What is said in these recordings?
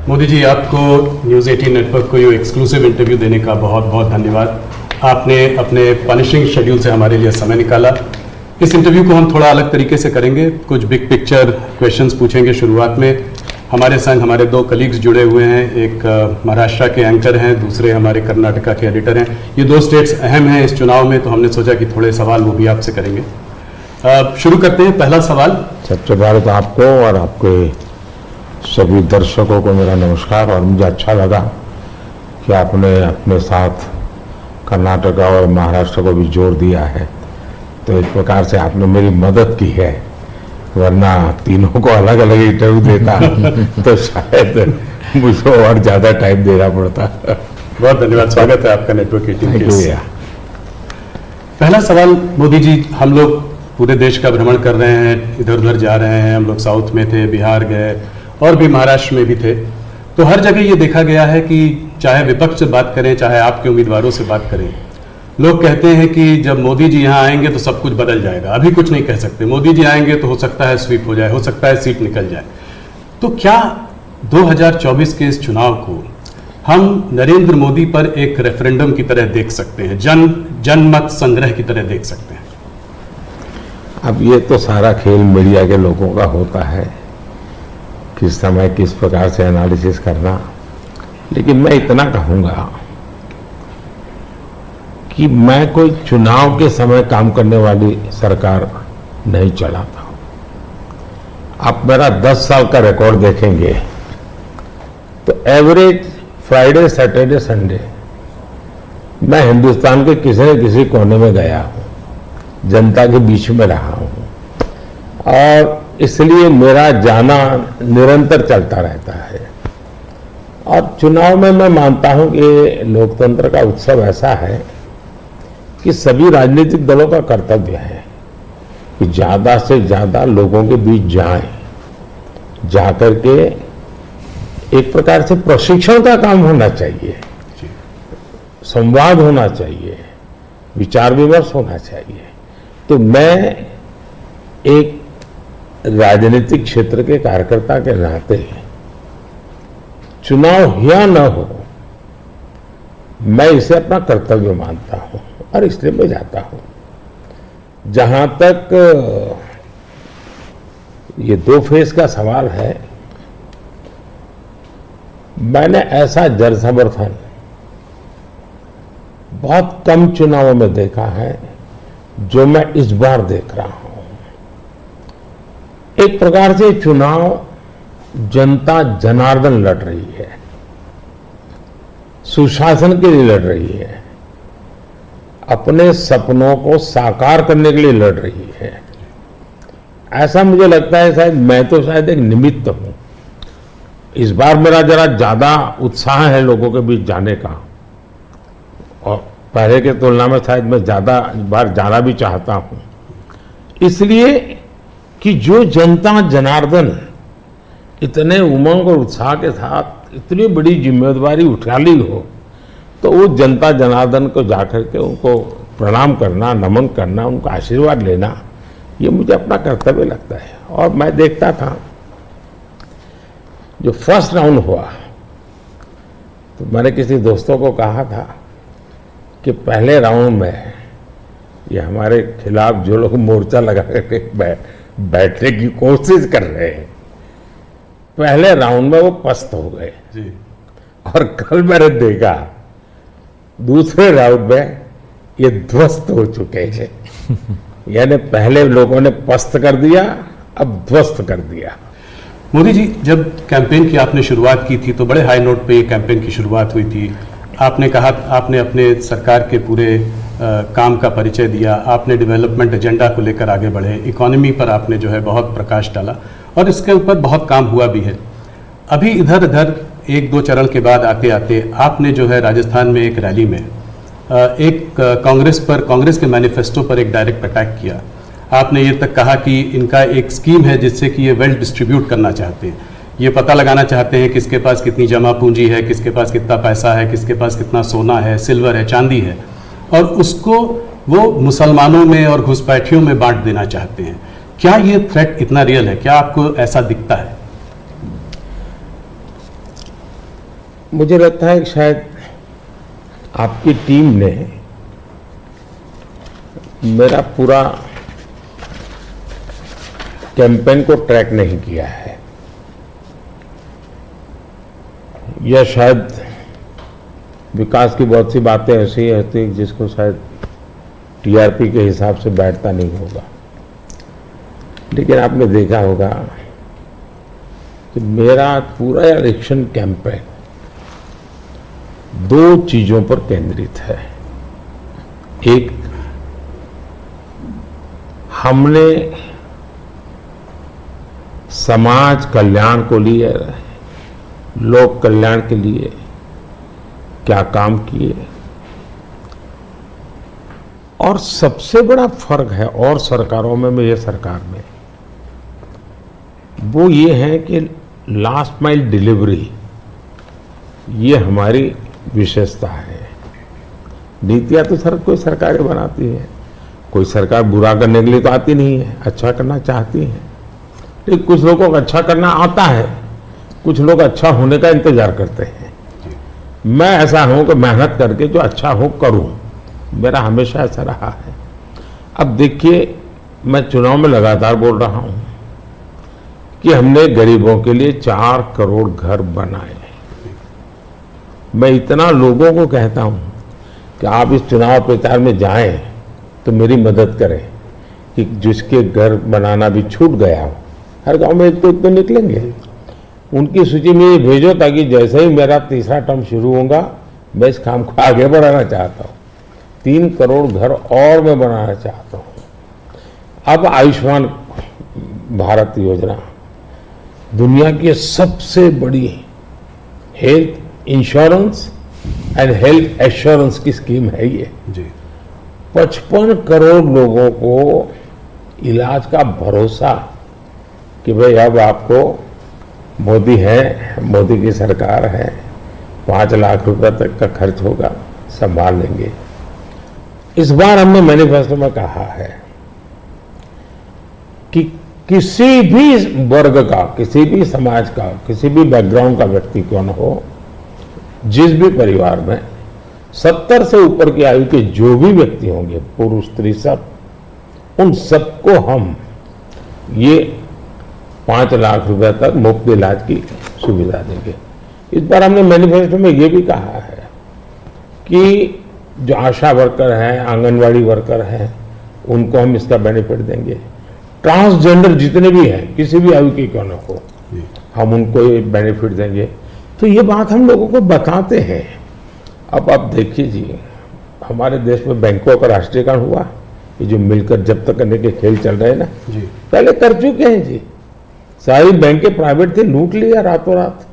मोदी जी, आपको news 18 network को ये एक्सक्लूसिव इंटरव्यू देने का बहुत बहुत धन्यवाद। आपने अपने पनिशिंग शेड्यूल से हमारे लिए समय निकाला। इस इंटरव्यू को हम थोड़ा अलग तरीके से करेंगे, कुछ बिग पिक्चर क्वेश्चंस पूछेंगे। शुरुआत में हमारे संग हमारे दो कलीग्स जुड़े हुए हैं, एक महाराष्ट्र के एंकर हैं, दूसरे हमारे कर्नाटका के एडिटर हैं। ये दो स्टेट्स अहम हैं इस चुनाव में, तो हमने सोचा कि थोड़े सवाल वो भी आपसे करेंगे। शुरू करते हैं। पहला सवाल। सबसे पहले तो आपको और आपके सभी दर्शकों को मेरा नमस्कार। और मुझे अच्छा लगा कि आपने अपने साथ कर्नाटका और महाराष्ट्र को भी जोड़ दिया है, तो इस प्रकार से आपने मेरी मदद की है, वरना तीनों को अलग अलग इंटरव्यू देता तो शायद मुझे और ज़्यादा टाइम देना पड़ता। बहुत धन्यवाद, स्वागत है आपका नेटवर्क 18 के। पहला सवाल मोदी जी, हम लोग पूरे देश का भ्रमण कर रहे हैं, इधर उधर जा रहे हैं। हम लोग साउथ में थे, बिहार गए और भी महाराष्ट्र में भी थे, तो हर जगह ये देखा गया है कि चाहे विपक्ष से बात करें, चाहे आपके उम्मीदवारों से बात करें, लोग कहते हैं कि जब मोदी जी यहाँ आएंगे तो सब कुछ बदल जाएगा। अभी कुछ नहीं कह सकते, मोदी जी आएंगे तो हो सकता है स्वीप हो जाए, हो सकता है सीट निकल जाए। तो क्या 2024 के इस चुनाव को हम नरेंद्र मोदी पर एक रेफरेंडम की तरह देख सकते हैं, जनमत संग्रह की तरह देख सकते हैं? अब ये तो सारा खेल मीडिया के लोगों का होता है, किस समय किस प्रकार से एनालिसिस करना। लेकिन मैं इतना कहूँगा कि मैं कोई चुनाव के समय काम करने वाली सरकार नहीं चलाता हूँ। आप मेरा 10 साल का रिकॉर्ड देखेंगे तो एवरेज फ्राइडे, सैटरडे, संडे मैं हिंदुस्तान के किसी न किसी कोने में गया हूँ, जनता के बीच में रहा हूँ, और इसलिए मेरा जाना निरंतर चलता रहता है। और चुनाव में मैं मानता हूँ कि लोकतंत्र का उत्सव ऐसा है कि सभी राजनीतिक दलों का कर्तव्य है कि ज़्यादा से ज़्यादा लोगों के बीच जाएं, जाकर के एक प्रकार से प्रशिक्षण का काम होना चाहिए, संवाद होना चाहिए, विचार विमर्श होना चाहिए। तो मैं एक राजनीतिक क्षेत्र के कार्यकर्ता के नाते चुनाव या न हो, मैं इसे अपना कर्तव्य मानता हूं और इसलिए मैं जाता हूं। जहां तक ये 2 फेज का सवाल है, मैंने ऐसा जन समर्थन बहुत कम चुनावों में देखा है जो मैं इस बार देख रहा हूं। एक प्रकार से चुनाव जनता जनार्दन लड़ रही है, सुशासन के लिए लड़ रही है, अपने सपनों को साकार करने के लिए लड़ रही है। ऐसा मुझे लगता है, शायद मैं तो शायद एक निमित्त हूं। इस बार मेरा जरा ज्यादा उत्साह है लोगों के बीच जाने का, और पहले के तुलना में शायद मैं ज्यादा बार जाना भी चाहता हूं, इसलिए कि जो जनता जनार्दन इतने उमंग और उत्साह के साथ इतनी बड़ी जिम्मेदारी उठा ली हो, तो वो जनता जनार्दन को जाकर के उनको प्रणाम करना, नमन करना, उनका आशीर्वाद लेना, ये मुझे अपना कर्तव्य लगता है। और मैं देखता था जो फर्स्ट राउंड हुआ, तो मैंने किसी दोस्तों को कहा था कि पहले राउंड में ये हमारे खिलाफ जो लोग मोर्चा लगा करके बैठने की कोशिश कर रहे हैं, पहले राउंड में वो पस्त हो गए जी। और कल मैंने देखा दूसरे राउंड में ये ध्वस्त हो चुके हैं। यानी पहले लोगों ने पस्त कर दिया, अब ध्वस्त कर दिया। मोदी जी, जब कैंपेन की आपने शुरुआत की थी तो बड़े हाई नोट पे ये कैंपेन की शुरुआत हुई थी। आपने कहा, आपने अपने सरकार के पूरे काम का परिचय दिया, आपने डेवलपमेंट एजेंडा को लेकर आगे बढ़े, इकोनॉमी पर आपने जो है बहुत प्रकाश डाला, और इसके ऊपर बहुत काम हुआ भी है। अभी इधर उधर 1-2 चरण के बाद आते आते आपने जो है राजस्थान में एक रैली में एक कांग्रेस के मैनिफेस्टो पर एक डायरेक्ट अटैक किया। आपने ये तक कहा कि इनका एक स्कीम है जिससे कि ये वेल्थ डिस्ट्रीब्यूट करना चाहते हैं, ये पता लगाना चाहते हैं किसके पास कितनी जमा पूंजी है, किसके पास कितना पैसा है, किसके पास कितना सोना है, सिल्वर है, चांदी है, और उसको वो मुसलमानों में और घुसपैठियों में बांट देना चाहते हैं। क्या ये थ्रेट इतना रियल है? क्या आपको ऐसा दिखता है? मुझे लगता है कि शायद आपकी टीम ने मेरा पूरा कैंपेन को ट्रैक नहीं किया है, या शायद विकास की बहुत सी बातें ऐसी होती जिसको शायद टीआरपी के हिसाब से बैठता नहीं होगा। लेकिन आपने देखा होगा कि मेरा पूरा इलेक्शन कैंपेन दो चीजों पर केंद्रित है। एक, हमने समाज कल्याण को लिए, लोक कल्याण के लिए क्या काम किए, और सबसे बड़ा फर्क है और सरकारों में ये सरकार में, वो ये है कि लास्ट माइल डिलीवरी ये हमारी विशेषता है। नीतियां तो कोई सरकारें बनाती है, कोई सरकार बुरा करने के लिए तो आती नहीं है, अच्छा करना चाहती है। लेकिन कुछ लोगों को अच्छा करना आता है, कुछ लोग अच्छा होने का इंतजार करते हैं। मैं ऐसा हूं कि मेहनत करके जो अच्छा हो करूं, मेरा हमेशा ऐसा रहा है। अब देखिए, मैं चुनाव में लगातार बोल रहा हूं कि हमने गरीबों के लिए 4 करोड़ घर बनाए। मैं इतना लोगों को कहता हूं कि आप इस चुनाव प्रचार में जाएं तो मेरी मदद करें कि जिसके घर बनाना भी छूट गया हो, हर गांव में एक तो निकलेंगे, उनकी सूची में ये भेजो ताकि जैसे ही मेरा तीसरा टर्म शुरू होगा मैं इस काम को आगे बढ़ाना चाहता हूँ। 3 करोड़ घर और मैं बनाना चाहता हूँ। अब आयुष्मान भारत योजना दुनिया की सबसे बड़ी health insurance and health assurance की स्कीम है ये जी। 55 करोड़ लोगों को इलाज का भरोसा कि भाई अब आपको मोदी है, मोदी की सरकार है, 5 लाख रुपए तक का खर्च होगा, संभाल लेंगे। इस बार हमने मैनिफेस्टो में कहा है कि किसी भी वर्ग का, किसी भी समाज का, किसी भी बैकग्राउंड का व्यक्ति क्यों न हो, जिस भी परिवार में 70 से ऊपर की आयु के जो भी व्यक्ति होंगे, पुरुष स्त्री सब, उन सबको हम ये 5 लाख रुपए तक मुफ्त इलाज की सुविधा देंगे। इस बार हमने मैनिफेस्टो में ये भी कहा है कि जो आशा वर्कर हैं, आंगनवाड़ी वर्कर हैं, उनको हम इसका बेनिफिट देंगे। ट्रांसजेंडर जितने भी हैं, किसी भी आयु के क्यों न हो, हम उनको ये बेनिफिट देंगे। तो ये बात हम लोगों को बताते हैं। अब आप देखिए जी, हमारे देश में बैंकों का राष्ट्रीयकरण हुआ, ये जो मिलकर जब्त करने के खेल चल रहे हैं ना जी, पहले कर चुके हैं जी। सारी बैंकें प्राइवेट थी, लूट लिया रातों रात,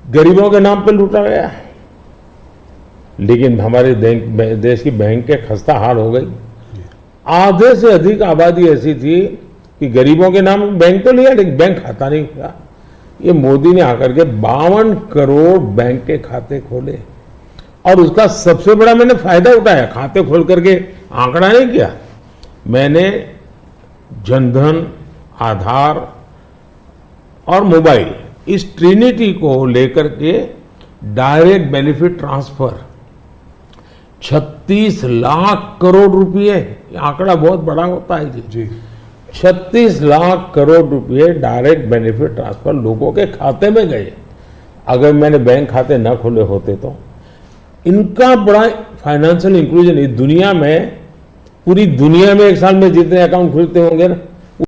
गरीबों के नाम पे लूटा गया। लेकिन हमारे देश की बैंकें खस्ता हाल हो गई। आधे से अधिक आबादी ऐसी थी कि गरीबों के नाम बैंक तो लिया लेकिन बैंक खाता नहीं था। ये मोदी ने आकर के 52 करोड़ बैंक के खाते खोले, और उसका सबसे बड़ा मैंने फायदा उठाया। खाते खोल करके आंकड़ा नहीं किया मैंने, जनधन, आधार और मोबाइल, इस ट्रिनिटी को लेकर के direct benefit transfer 36 lakh crore रुपए, आंकड़ा बहुत बड़ा होता है जी। 36 लाख करोड़ रुपए डायरेक्ट बेनिफिट ट्रांसफर लोगों के खाते में गए। अगर मैंने बैंक खाते न खोले होते तो इनका बड़ा फाइनेंशियल इंक्लूजन, इस दुनिया में, पूरी दुनिया में एक साल में जितने अकाउंट खुलते होंगे ना,